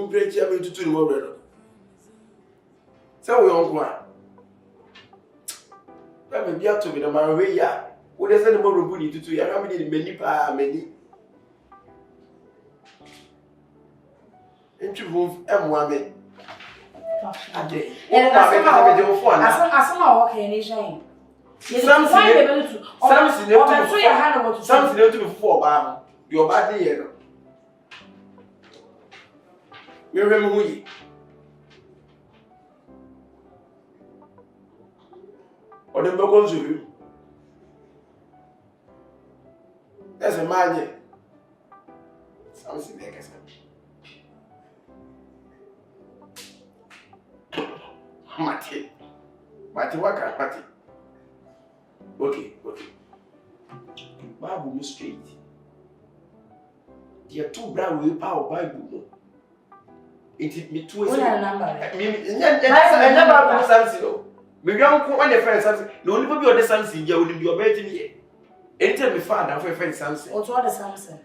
to break here to 2 more. So we all go. Let me be up to me the Maria. What is the more good to 2 years? How many many? Into move M1. Okay. Asama okay ni shine. Something to before Bam. Your body here. You remember who you? Or the Bogos you? That's a man. Something like that. Mati, waka, Mati. Okay. Bible straight. There are 2 brown will power Bible. It me too. What number? Never something. Maybe I'm on your friend something. No only be on the something. You will be your bed in here. Anytime me find out for friend something. What's all the something?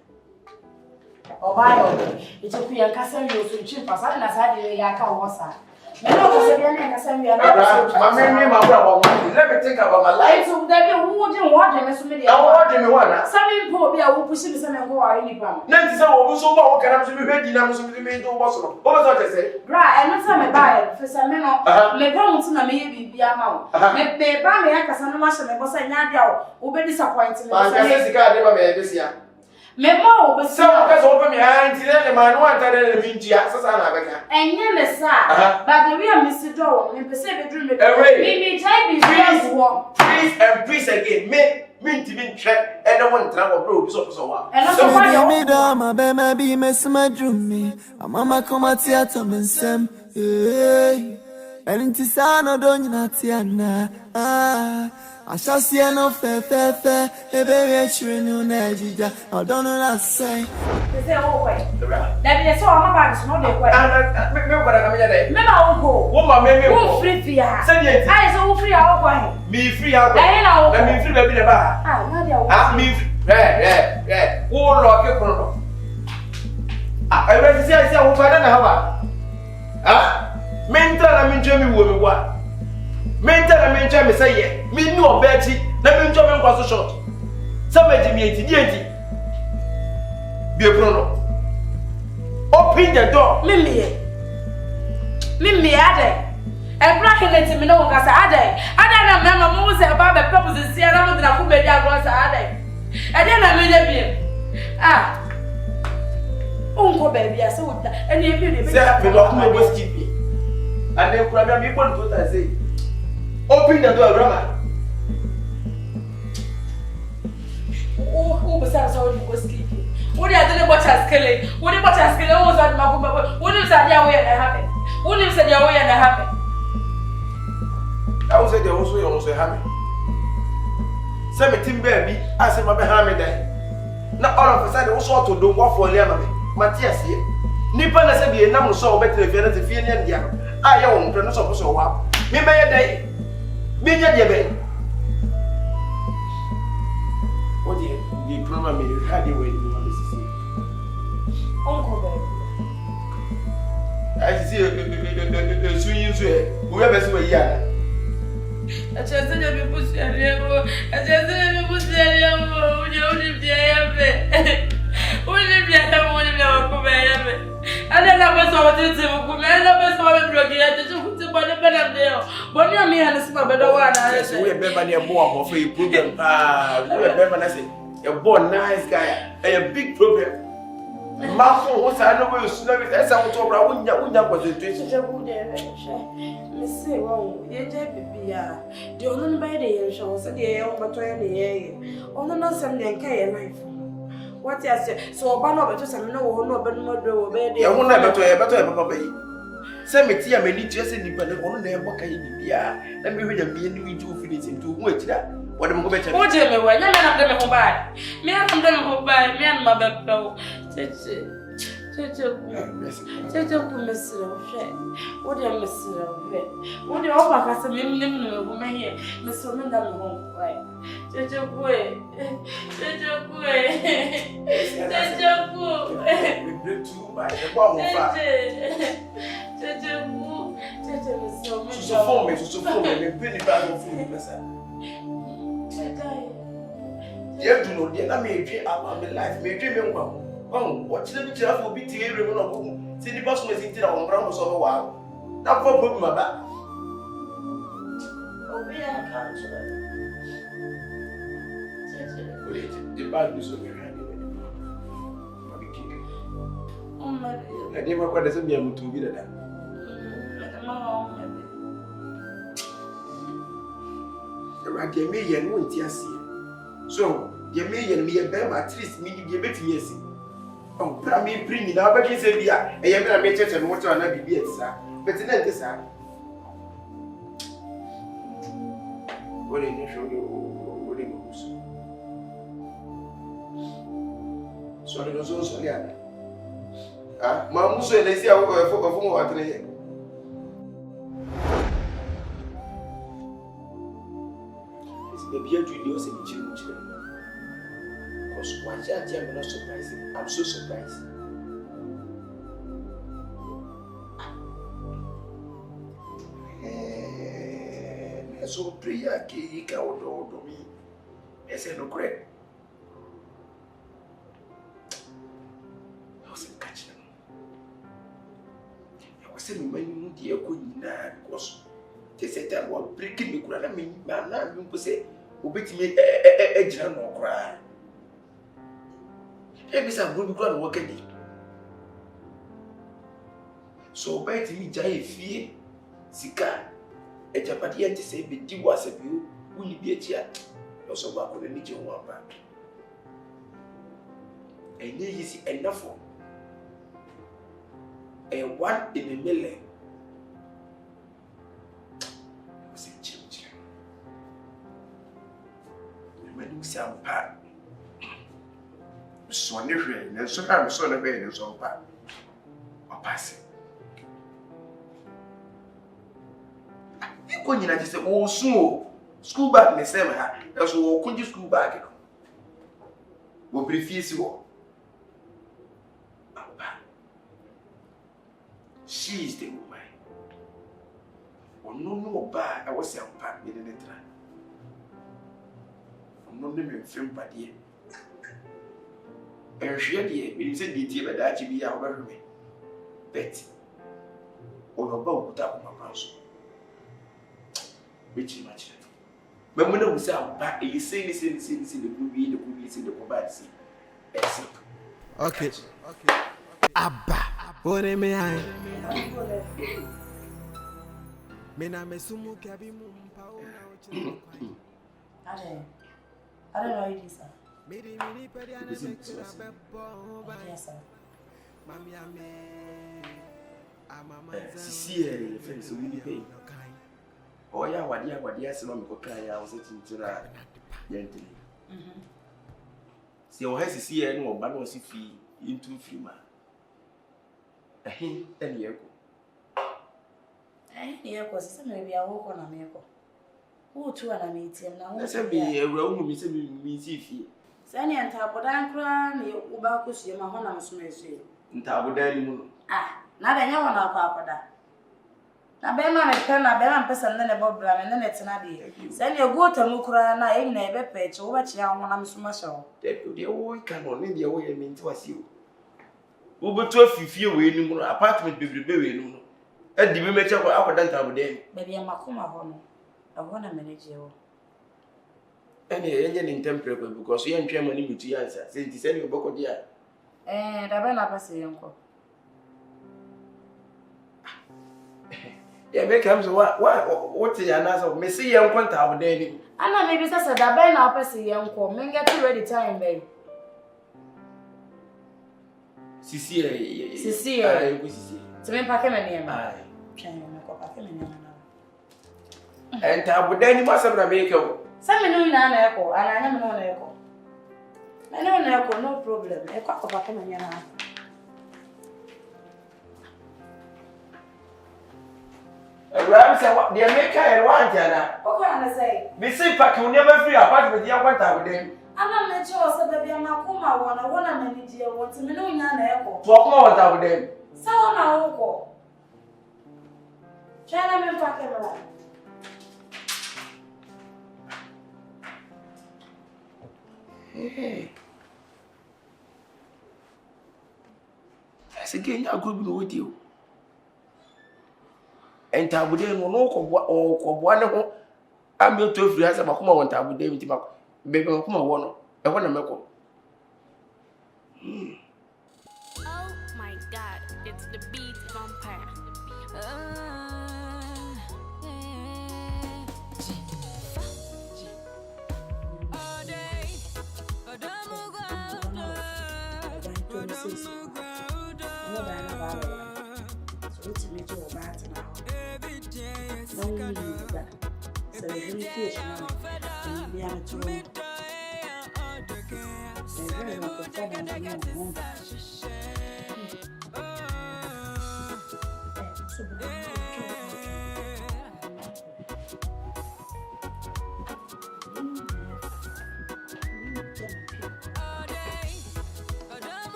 Or Bible. It's a queer castle. You should chip us. I don't know you can let me think about my life. So there be who wouldn't want them as many. I want them one. Some people be a who push him and go out any problem. Nancy, so what can I be ready now? So we made to Boston. What was I say? Right, and not some buy for some men of the grounds in a maybe be a mount. They buy me a Casanova and was a Nadia who be disappointed. I guess the guy never made this year. Memo, but so because open my hands, the man wanted to mean Jesus and never sir, but the real Mr. Doe and Pacific Dream. Maybe type is and please again, mean to be checked and I want travel group so what. And so my baby, miss my dream. A mama come at theater and Sam. And it's an Tiana. I shall see no fair, a baby children, I don't know what I say. They say, oh, wait. That is so I'm about to know the way. Remember what I mean? Remember, uncle. Woman, maybe free for ya. Say, I so free out way. Me free out. I know. Let me free baby the bar. Ah, me free. Oh, Lord, you come. I went to say, I said, oh, I don't know how. Ah, mental, I mean, Jimmy, what? Mental and mental, me say, me no Betty, let me jump in short. Somebody me 80. Be a prono. Open the door, Mimi, Ade. And bracket me no gas Ade. I don't know, Moses about the purpose of Sierra than a woman was Ade. And then I made a ah, Uncle baby, I saw that. And you really say, me not know what's keeping. And then probably people put I say. Open the door, AWURAMA. Who besides all you was sleeping? What are you doing? What has killing? What has killing? What was that? What is that? Your way and happen. What is that? Your way and happen. I was at the also happy. Some team baby, I said, my behind me. Not all of a sudden, also to do what for Liamame. Matthias here. Nippon has said, the number so better if you're not a feeling. I own pronounce of so wow. Me by a day. Media Jebe. What do you promise me? How do you wait? Uncle baby. I see a swinging swear. Whoever is where you are. I just said, I just said, you live there. Only be a woman now, come here. I don't know what's all this. I don't know what's all this. But you may understand better one. I say, we remember near more for your program. We remember, I say, you're born nice guy, a big problem. Marco, what's I know you snub it as I was over. I wouldn't have was a tradition. Miss Say, well, you're dead, the only by the show said the air over 20 years. Only not something can life. What I say, so one of it, I know, but no, I won't never to a better papa. Send me tea, I may need just independent on there. What can you be? Let me read a million we do finish into which that. What am I going to tell you? What am I going to buy? Me, I'm going to buy me and mother. What do you miss? What do you offer us a minimum woman here? Miss Woman, right? You do not get me dream about my life, me dreaming well. Oh, what should be careful beating every one of whom? See the boss was in our ground so a while. Now, for put my back. Oh, we are country. The bad news of your hand. I never quite doesn't be able to be that. Right, you may and won't see. So, you may and me a bear, at least me to give it to me. Oh, but me bring it up against a beer. I am going to make it and water and not be sir. But then this, sir. What did you show you? What did you so? Sorry, no, so sorry. Ah, Mamma, so they say I will for what they Maybe I do those in the children. Because one child, I'm not surprised. I'm so surprised. So, prayer, you can't order me. I said, no, correct. I wasn't catching them. I was saying, when you couldn't because they said that was breaking me. I mean, man, you say, obey me a general cry. Every time we go and work at it. So, obey me, Jay, fear, Sika, a Japadian to say, but you was a view, will you be a chat? Also, back with a need you one back. And there is enough for a 1 in a million. Sound part. So never, and sometimes so never in some part. Or passing. You couldn't just say, oh, so school bag, Miss Emma, that's what could you school bag? Will be feasible. She is the woman. Or no bad, I was young part in the time. No name in film, but dear. And she had the said the tea, but that you be our me. Betty. Or about put up my house. Which much. But when we say, you say, the movie, the combat. Okay. Abba. What am I? Mena mesumu kabimu mpao I don't know it is, sir. Yes, sir. See, friends, we be paying. Oh, yeah, what dear, so I was sitting to that gently. See, or has to see any more, but was if he into Fima. A hint and year. Here was maybe I walk on a miracle. Who to an meeting now? Let's be a room, Miss Missy. Sani and Tabodan cran, you Ubacus, your Mahonam's mercy. In Tabodan. Ah, not a young one, Papa. Now, Bema and Pen, a Beran person, then a bob bram, and then it's an idea. Send your go to Mukra, and I ain't never page, or what young one I'm so. The old canon in the way I mean to us you. Over 12 few waiting apartment be rebellion. And the women check up and down then. Maybe I'm a coma home. I want to manage you. And the engine in temper because you ain't trying money to answer. Since you send your book of the air. And I will pass a uncle. Yeah, make him so what's the answer? Missy young quanta then. And I maybe says that I now pass a young call. Men get you ready time, babe. Cecilia, to me, pack him a name. I can pack him a name. And I would then must have a vehicle. Some know in an echo, and I am no echo. I know an echo, no problem. A cup of pack him a name. Ram say what they make and want yana. What can I say? Be see pack you never free apart with your want with them. I'm not sure so baby I'm a kuma one I wanna manage your want to me no yana echo. Talk more with them. So na uko. Chana me pack it. Hey. That's again I could be with you. And Tabude no ko boane ho am yo to free asa makoma won Tabude mi ti makoma bebe makoma wo no e ho na meko. Oh my god, it's the beat vampire. All day,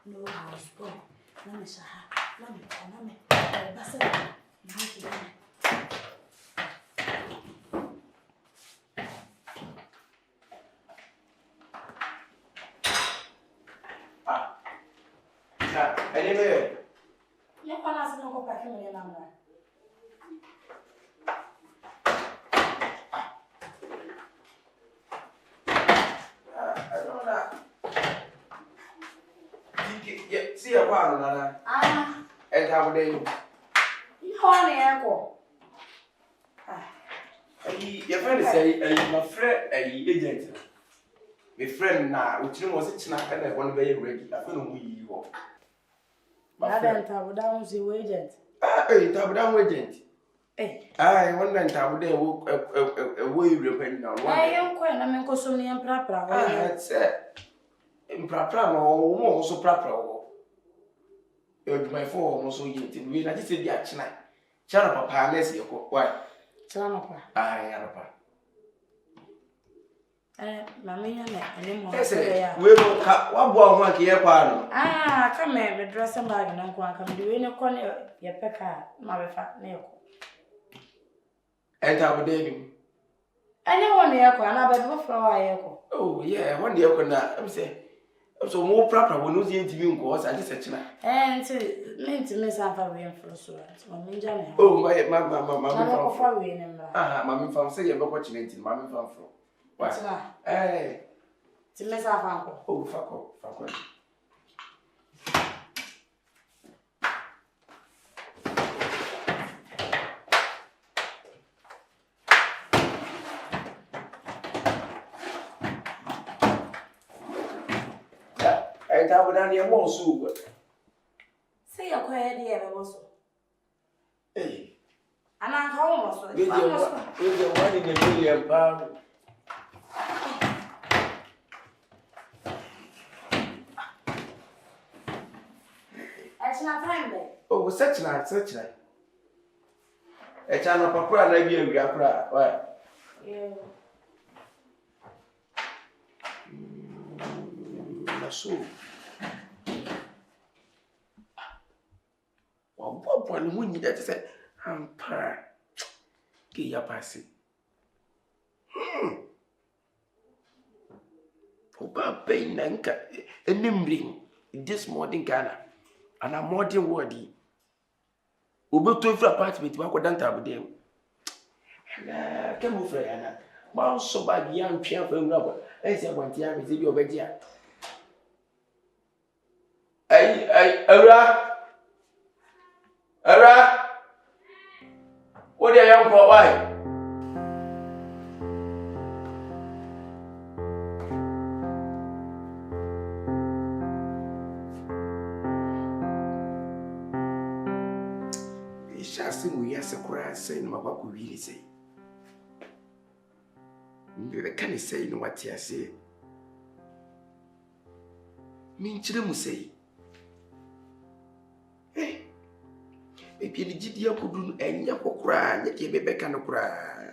No house boy. Let me say, let me. Anyway. You can't ask no go back in your number. I don't know. See a while, Nana. And how would they? You only echo. Your friend say, my friend, agent. My friend now, which was it not and I want to be ready. I don't know who you are. My friend, I would down the agent. Tabudan agent. I want to tell them away repent now. I am quite a man consuming and proper. I had said, improper or more so proper. My phone also yet. We not just said the action. Chana papa, let's you go. Why? Chanapa. I am a Mammy, and we will cut one more here. Come here, the dress and bag and uncle come do in a corner, your pecker, my fat nail. And I would do. I know one echo, and I bet what flower echo. Oh, yeah, one day I could not. I'm saying, So more proper when you see interview cause I just said and to miss our way for so. Oh my mammy from say you're watching it in mammy from. What's that? Eh, to miss our uncle. Oh, fuck. I got down here more soup. Say a quiet dear also. Hey, And I'm home also. with your 1 in a million pound. That's not time there. Oh, such like. A channel of papa, I be a grandpa. Why? So. What one when you that said, I'm pa. Get your passing. Oba pain nanka, a nimbling this modern Ghana, and a modern wordy. Oba to a apartment, what would dance with them? And come over, Anna. Mouse so bad, young champ and rubber, as I want to have a video over there. Ara! What are you for? Why? We shall sing we as a cry saying my what we really say. You can't say no what you say. Mean children say. Maybe the GDA could do any of cry, yet you may be kind of cry.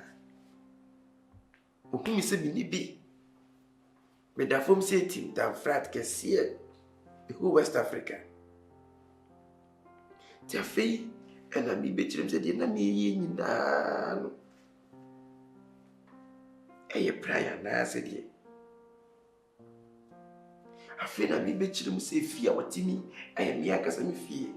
Who me say be? But the form said him that frat can see it, the whole West Africa. Jaffe and I be better said, you know me in the a prayer, and I said, ye. I feel I be better say, fear what Timmy, I am Yakas and fear.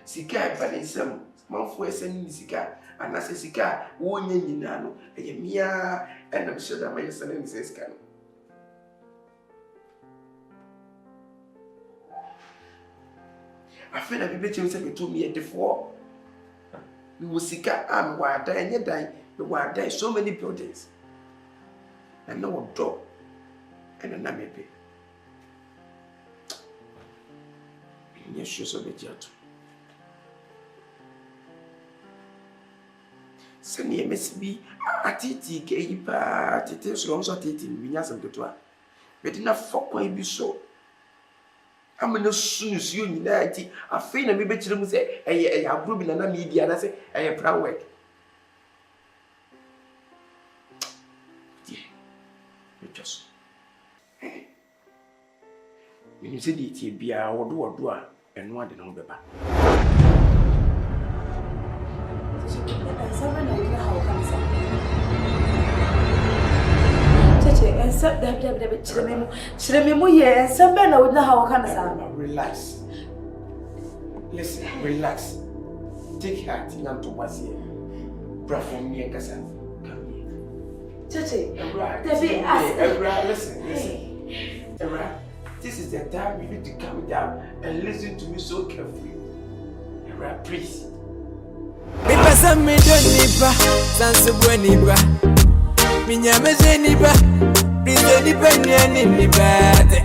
Sika banisam manfo esani sika anase sika wonye nyina no eye mia enam shoda ma yesane ni sika no afena bi beche se meto mi edefo mi wo sika am wada enye dan mi wada so many buildings and no door and na mebe ni sho so be jato Sani MSB atiti ke yipa atete so nso atiti binya sam totoa medina fokwan bi so amena sunsu yo nyina ati afei na me bekire mu se eye agro bi na media na se eye pra work me just me se di ti bia wodo a eno ade no beba Relax. Listen, relax. Take heart. To what's here. Bravo, me and Kassan. Come here. Listen. Ebra, this is the time you need to calm down and listen to me so carefully. Ebra, please. Me pasa me don't nipa, sansu bueniba. Minya meze nipa, prizo nipa nyani nipate.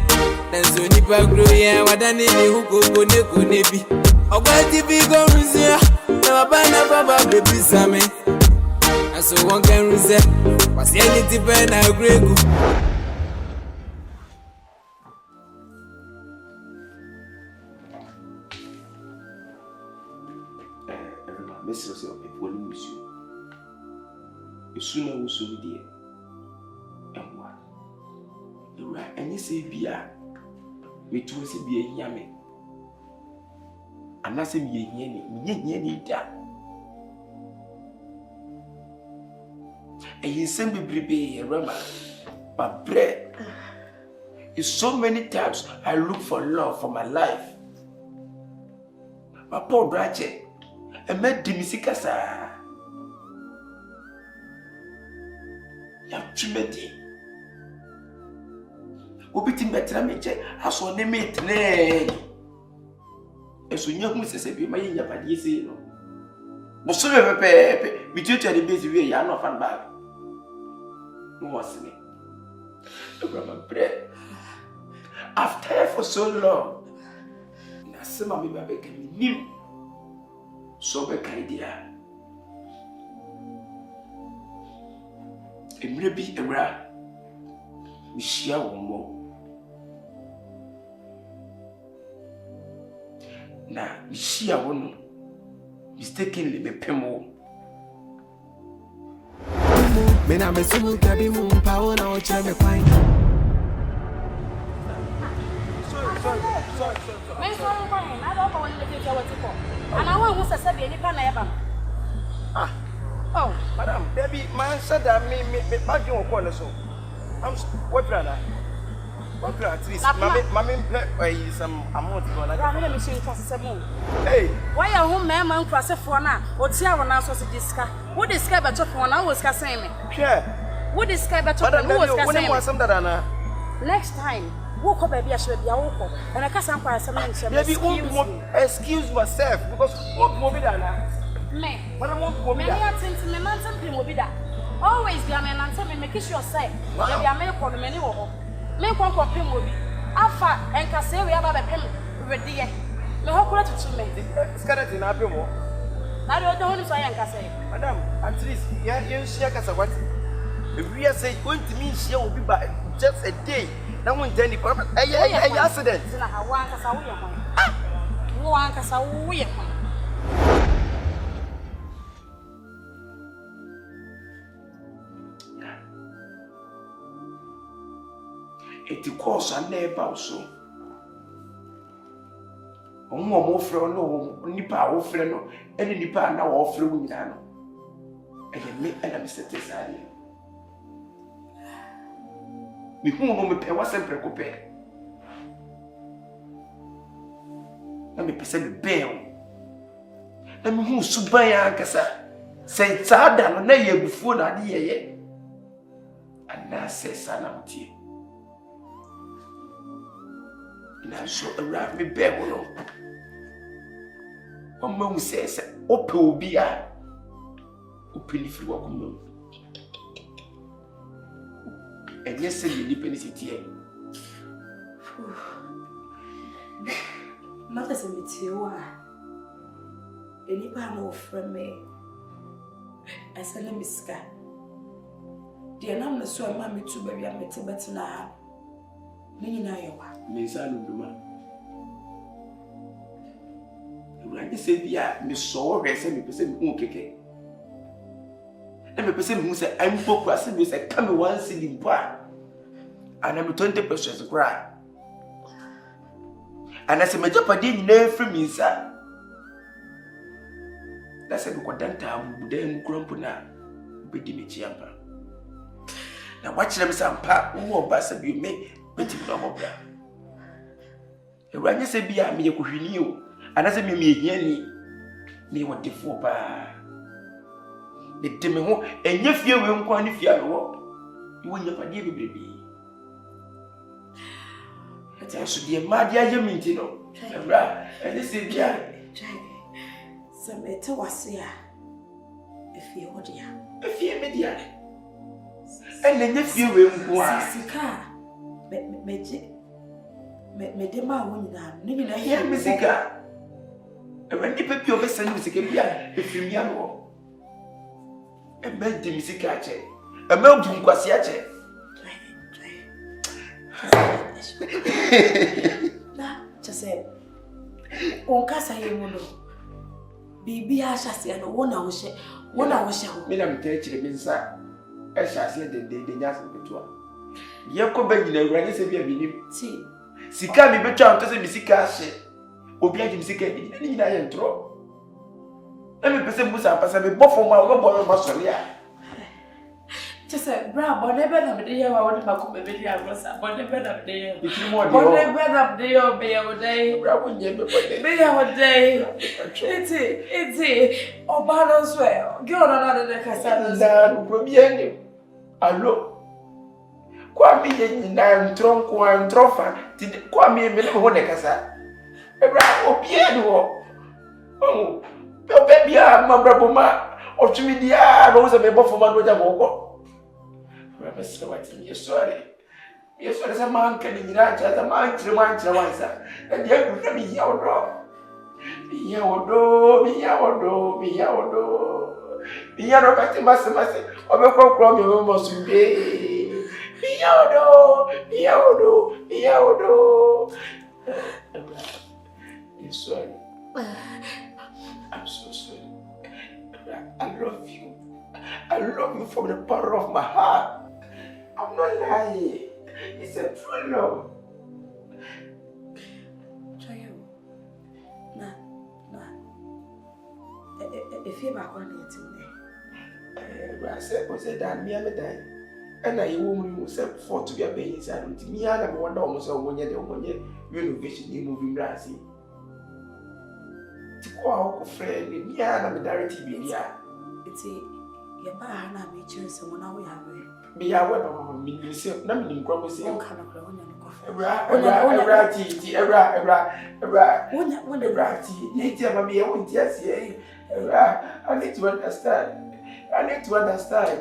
Nanzo nipa groya wadani ni huko kone konebi. Ogwati bigo ruzia, na wabana baba baby same. Aso one can ruzia, wasi any tipe na gregu. Mr. People miss you. You sooner will soon be there. And what? You right, and you say, Bia, me too, say, be a yammy. And I say, me yenny, that. And you send me be a rubber. My bread. It's so many times I look for love for my life. My poor Brache, I met Dimisika sa. Ya chimeti. Obiti metra meche aso ne metne. Eso nyahu sese bi ma yinya pade ese no. Mo so pepe mi tutu de bezi wi ya no fan bag. No was me. Abraham bread. I've tired for so long. Na sema mi babe ka mi nim. So be idea. Emre bi emra. Mi shia wo mo. Na mi shia wo no. Mistakenly me pemo. Me na me sumu tabi mu power na o chere me kwai. Sorry. Me sorry kwai. Na do ko woni le je what for. And I want to say be any na yaba. Ah. Oh, Madam, Debbie, man said that me back you on so. I'm what brother? What brother at least mommy some amount go like. I'm machine for 7. Hey, why your home man cross for na? O tia wona so diska. Who diska better for na was ka say me. sure. Who diska better for who was ka say me. When some that na. Next time, woke up baby ashwe bia woko. And I can kwa some name. Debbie, excuse myself because what movie that na? Me. What I want to me me man something will be that. Always be a man and tell me make sure say. You be a me ko me ni wo. Me ko pim will be. Afa enka say we aba be pim ready. Me hokura tutu me. Scarlet na pim wo. Na do do so enka say. Madam, at least you share kasa what? If we are saying going to mean share will be by just a day. Now we intend the problem. Hey, accident. Na ha wan kasa wo ye hon. Ah. Wo wan kasa wo ye hon. Eti course and neighbor so. Omo frɛ no nipa wo frɛ no ene nipa na wo frɛ wo nyina no. Eye me ana me sete sare. Mi hu no me pɛ wa sempre ko pɛ. Na me pese me bɛn. Na me hu suban ya kasa. Sɛ tsada no na ye bufuo na ade ye. Ana sɛ sana mtie. Na so arrive me beg no. Mama mu say ope obi a opini firi wa kuno. Enye se ni nipa ni sitie. Mother se mitie wa. Enipa na ofre me. Asale miska. Dia na me so ma me tu ba wi amete betina. Nini na yewa. Mensa luluma. Urani se bia me so hwese me pese me hu keke. Na me pese me hu se ampo kwase me se kame once in boa. Ana me 20% kra. Ana se me japade nyina free me nsa. Na se me kwadanta abubuda mu krompo na bedi me chiampa. Na wachira me sampa wo obasa bi me beti no mobra. Ewanye se bia me yekohwini o. Anase me ehiani. Me wodefo ba. Me deme ho enye fie we nkwa ne fie awo. Iwo nyapade bebrebe. Ati aso die madia yeminti no. Ebra, ene se bia. Se mete wase a. Efie hodia. Efie media. Ene nye fie we nkwa. Sika. Me de ma wo nyina no nyina Here musica. When the people obesen music bia efimia no. E me di musica ache. E me odu nkwase ache. Na chese. Onkasa yemu no. Bibi a hyase no wona wo hye ho. Me na mete chire me nsa. E hyase de nyase betua. Ye ko ba nyina uranye se bia binim. Ti. Sika mi betwa onto se misika ahye. Obi agi misika ni nyina ye ntro. E me pese musa pasa me bofo ma wo bo ma sole a. Just say, bra, but never have the year I want to come baby. I was but never have the year. If you want But never have the year, be our day. Bra, when you Be our day. It's it. Oh, balance well. Go on another Cassandra. Probiani. Allo. Kwame yen na ntronko an trofa. Ti kwame me no ho ne kasa. Ebra obiani wo. Oh. Baby, my brother, otumi dia no se me bofo ma no ja mo. I'm sorry. Yes, what is a man can be right at a man to one to one, sir. And yet, be your door. Be your door, be your door, be your door. Be your door, Master, or the cock from your must be. Be your door, be your door, be your door. I'm sorry. I'm so sorry. I love you. I love you from the bottom of my heart. I'm not lying. It's a true love. Try nah. If you back on it, I said, was it that me and die? And I won't say for to be a baby inside with me. I don't want almost a 1 year, the 1 year renovation in moving grassy. To go out friend, me and directly be here. It's a your bar and I may choose someone now we have. Be aware of me, nothing promising. One kind of grown and coffee. I need to understand. I need to understand.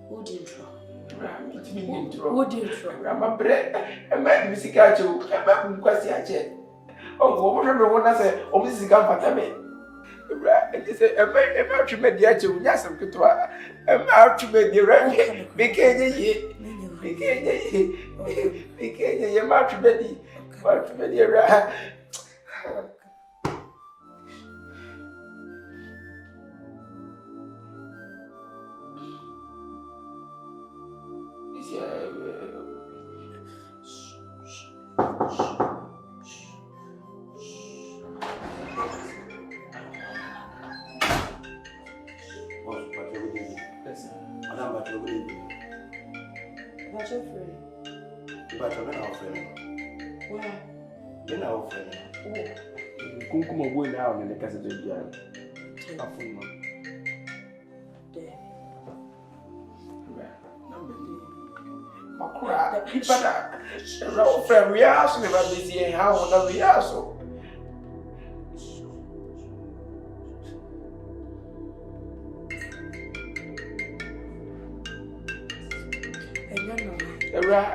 Who did I'm a bread. A man, Missy Gacho, a man, Quasi. Oh, what I say? Oh, Mrs. Gamma. A man to make the actual yes of Kutua. A man to make the right. Became a match ready. But ready. What's your friend? But you're not friend. Where? You're not friend. Oh. Come away now in the casa de Diana. But we asked me about this year, how would we ask?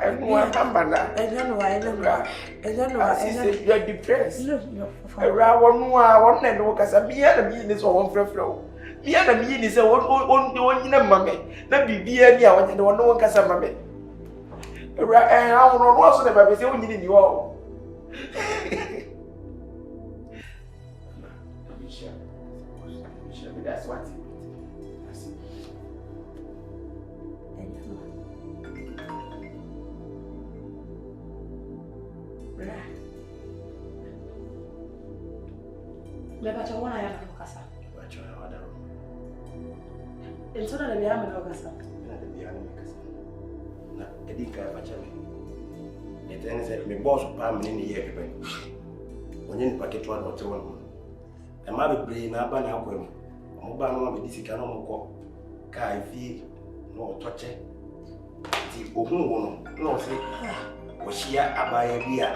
Everyone, I don't know. You're depressed. No. One and work as a mere means or one flow. Me and a mean is a one in a mummy. Let me be any hour and one no one can say mammy. And I will not never be only in you all. That's what Never to one I am no casa. And so that I am no casa. Na edika bachame. Etene se me boss pa me ni ye pepe. Onye ni paket wa no te won. E ma be bre na aba na akwam. Mo ba no ma be disika no mo ko. Ka ifi no toche. Ti ohun wo no se o hia abaya bi a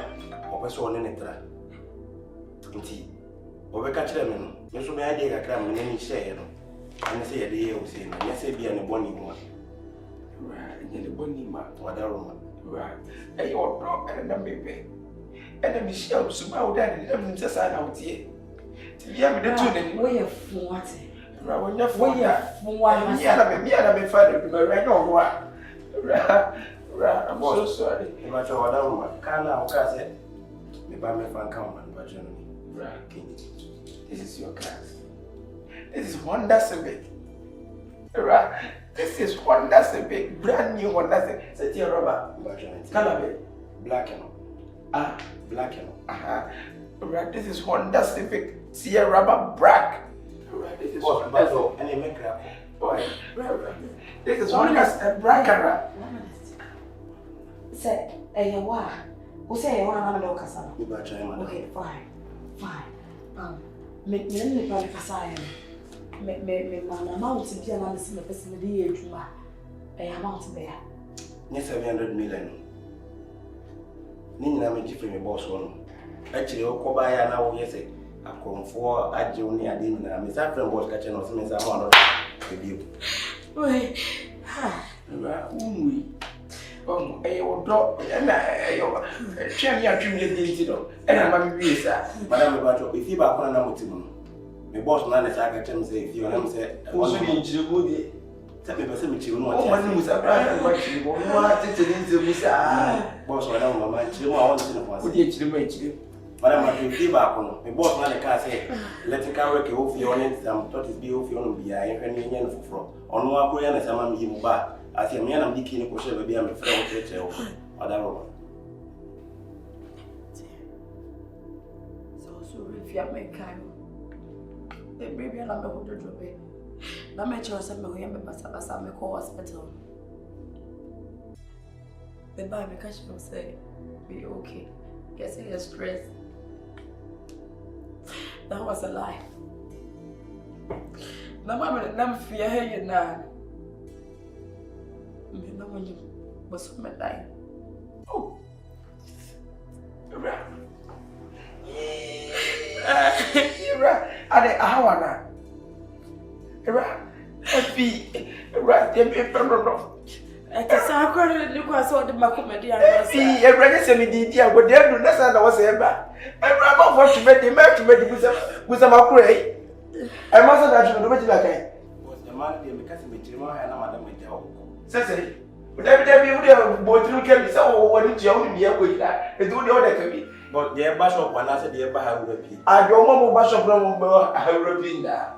opeso one ne tra. Nti obeka kire me no. Me so me ade kakra me ni hye no. Ani se ye de ye o se no. Me se bia ne boni mu. The bonny man, what a woman. Right. And your dog and a baby. And a Michelle, so my dad and them just out here. To be able to do the way of what? When you're for one, me father to my right on what? I'm so sorry. If I told that woman, can't now, cousin. Me buy me fan come and budget on me. Right. This is your class. This is Honda Civic. Right. This is Honda Civic, brand new Honda Civic. Set your rubber. Color black and black and Right. This is Honda Civic See a rubber brag. This is Boss, wonderful. and make grab. Boy, this is only a bragger. Say, hey, what? Who say you want to know? You better try, man. Okay, fine. Me plan kasaya. Me amount to be an answer the person the year to a amount there. Yes, 700 million. Nina me give me boss one. Actually, Okobaya now, yes, I come for a junior dinner. Miss African was catching us, Miss Amanda. Wait, I will drop and I train your dream, and I'm a visa. Madame Bato, if you back on a motive, my boss man is I can say if you and said, also in Chibudi. Tell me, but you know what was a brother, but you wanted to into Missa. Boss, I don't know, my children, I want to know what you Madame, if you back on my boss man, I can't say, let the car work off your own, some thought is be off your own, be I and for fraud. On one point, and some of you back. I say, man, I'm the king of Kosher, baby, I'm a friend of the church. Whatever. so if you have my kind, then maybe I'm not going to drop it. Now, my choice, I'm going to be call hospital. The by my cash will say, be okay. Yes, you're stressed. That was a lie. Now, I'm fear you now. No one was on my line. Oh, You're right. I want I can say I couldn't look at all the Macomedy. see a register me, dear, what they do, that's not was ever. I remember what you made the match with some cray. I must have done it like Was the man because we dream and I'm Madame Joe. Says but every day we have both you can be so what you only be away that and do the other can be. But the bishop when I said the Bahar I don't want to bishop I will repeat that.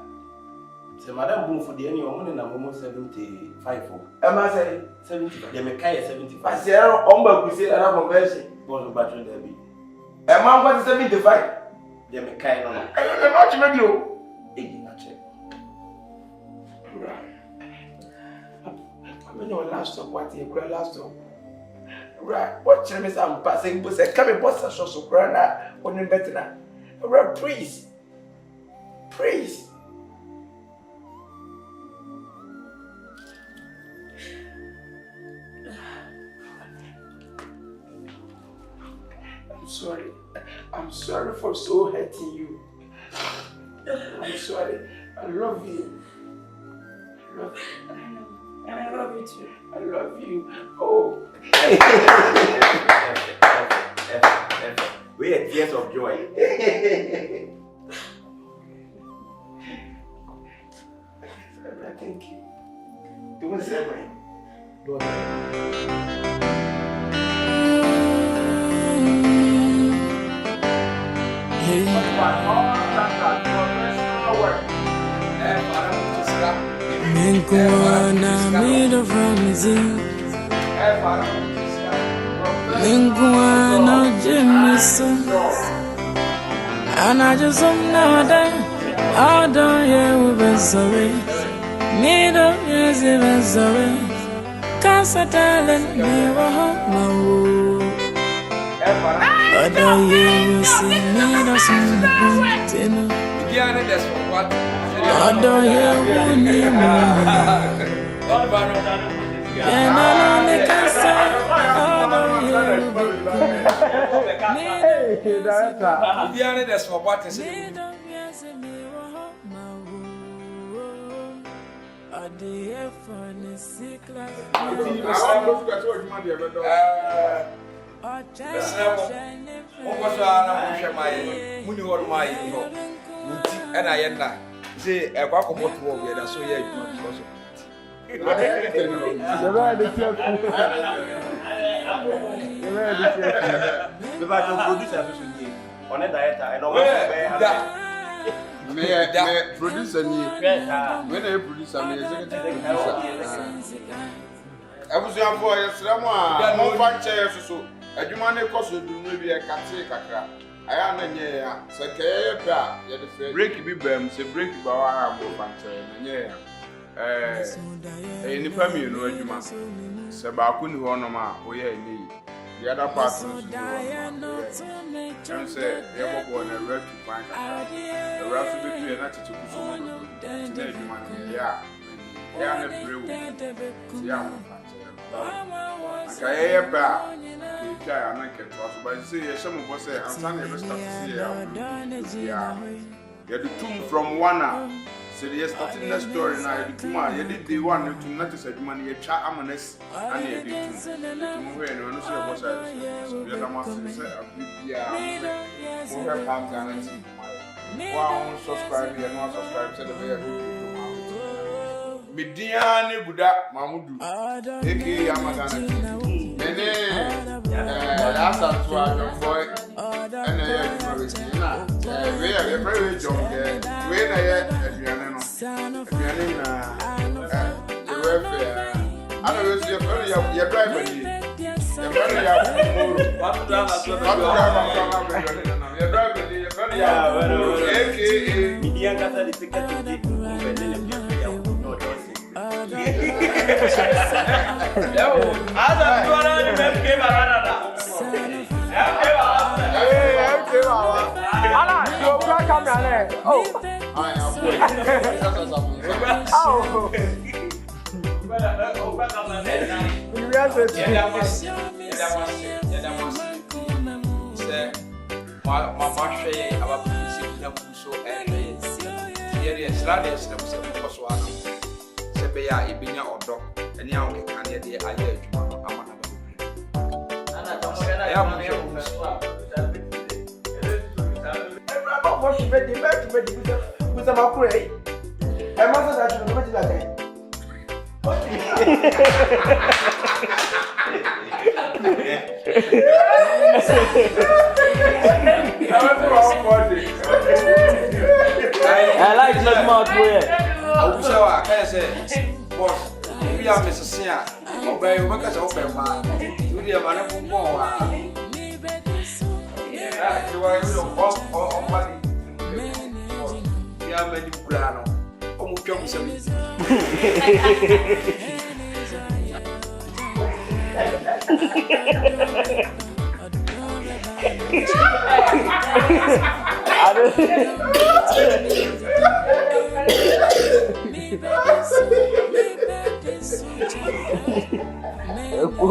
So, Madame Boom for the any woman and I'm almost 75. Am I saying 75? They make 75. I say, I'm say that I'm conversion. Was a battery there be. A man was 75. They make kind of. I don't know much about you. It did not check. I mean, your last stop, what you cry last stop. Right, what you miss? I'm passing, but I come and bust a shot of grana on the better. Right, please. Please. I'm sorry for so hurting you. I'm sorry. I love you. And I love you too. I love you. Oh. We had tears of joy. Thank you. Do you say mine? Menguana made from zinc. Menguana Jimison. And I just am nada. I don't hear with sorry. Made of yes, even sorry. Casa talent never hurt my wood. I don't hear you see me or something. I don't hear you anymore. And I only can say I don't hear you. That's for what is it? And I end that. Say, a quack of what will be so yeah, The battle producer on a diet. I know may I produce a new when I produce a executive producer. I was young boy, Srama, no one chair so. A human cost would be a cat. aya na nye ya se keye ba ya de fe break bi bam se break ba wa ha mo fanche na nye ya nipa mi no adwuma se ba ko ni ho no ma o ye ni the other part no so say ye bobo na red to bank the rest be to na tete ku so no na adwuma ya na brew ya mo fanche akaya ba I not get to us, but see, some of us say, I'm standing to see ya. You the tomb from one. So you're starting the story now. You tomorrow, you did the one to not to say money, you chat amoness, and you did two. Tomorrow, you know, see what I say. The other master said, yeah, we have come guarantee. Wow, subscribe, you know, subscribe to the way Mediani Buddha Mamudu, aka Yamagana. Mene, last time to our boy, and we are very young. We are the welfare. I don't know if you're driving. You're I like that mouth boy. I can say, boss, we are Mrs. Sia. Obey, we can open my. You dear man, you are money. We are many grano. Oh,